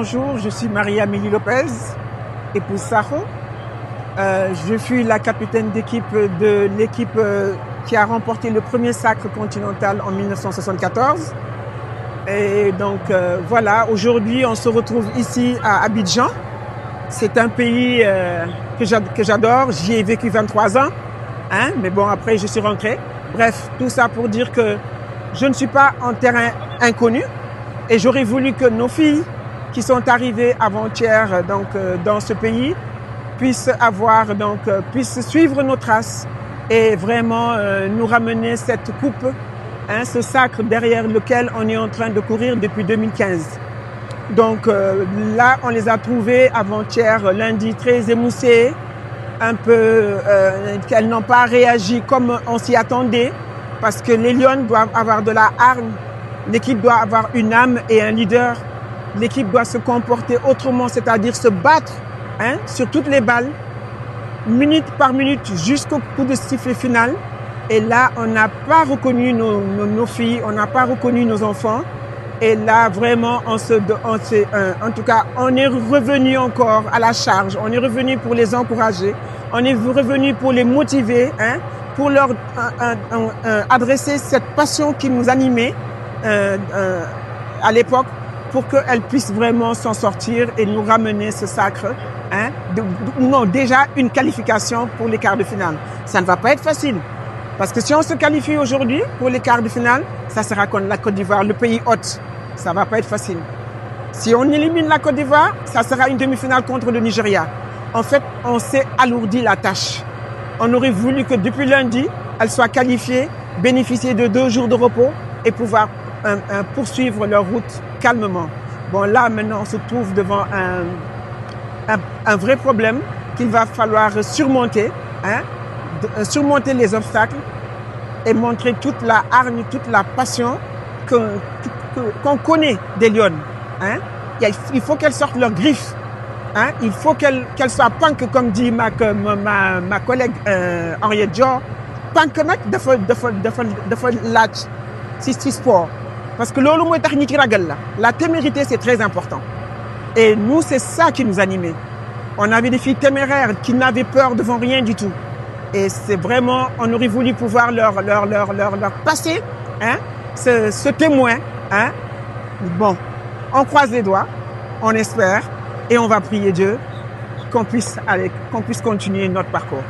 Bonjour, je suis Maria-Amélie Lopez, épouse Sakho. Je suis la capitaine d'équipe de l'équipe qui a remporté le premier sacre continental en 1974. Et donc voilà, aujourd'hui on se retrouve ici à Abidjan. C'est un pays que j'adore, j'y ai vécu 23 ans, mais bon après je suis rentrée. Bref, tout ça pour dire que je ne suis pas en terrain inconnu et j'aurais voulu que nos filles qui sont arrivées avant-hier dans ce pays puissent suivre nos traces et vraiment nous ramener cette coupe, ce sacre derrière lequel on est en train de courir depuis 2015. Donc là, on les a trouvées avant-hier, lundi, très émoussées, un peu qu'elles n'ont pas réagi comme on s'y attendait, parce que les Lions doivent avoir de la hargne, l'équipe doit avoir une âme et un leader. L'équipe doit se comporter autrement, c'est-à-dire se battre sur toutes les balles, minute par minute, jusqu'au coup de sifflet final. Et là, on n'a pas reconnu nos filles, on n'a pas reconnu nos enfants. Et là, vraiment, en tout cas, on est revenu encore à la charge. On est revenu pour les encourager. On est revenu pour les motiver, pour leur adresser cette passion qui nous animait à l'époque, pour qu'elles puissent vraiment s'en sortir et nous ramener ce sacre. Déjà une qualification pour les quarts de finale. Ça ne va pas être facile. Parce que si on se qualifie aujourd'hui pour les quarts de finale, ça sera contre la Côte d'Ivoire, le pays hôte. Ça ne va pas être facile. Si on élimine la Côte d'Ivoire, ça sera une demi-finale contre le Nigeria. En fait, on s'est alourdi la tâche. On aurait voulu que depuis lundi, elles soient qualifiées, bénéficier de 2 jours de repos et pouvoir poursuivre leur route calmement. Bon, là, maintenant, on se trouve devant un vrai problème qu'il va falloir surmonter, surmonter les obstacles et montrer toute la hargne, toute la passion qu'on connaît des Lions. Il faut qu'elles sortent leurs griffes. Il faut qu'elles soient punk, comme dit ma collègue Henriette Dior. Punk nag dafa laaj ci sport. Parce que loolu mooy tax ñi ci ragal la témérité, c'est très important. Et nous, c'est ça qui nous animait. On avait des filles téméraires qui n'avaient peur devant rien du tout. Et c'est vraiment, on aurait voulu pouvoir leur passer ce témoin. Bon, on croise les doigts, on espère et on va prier Dieu qu'on puisse continuer notre parcours.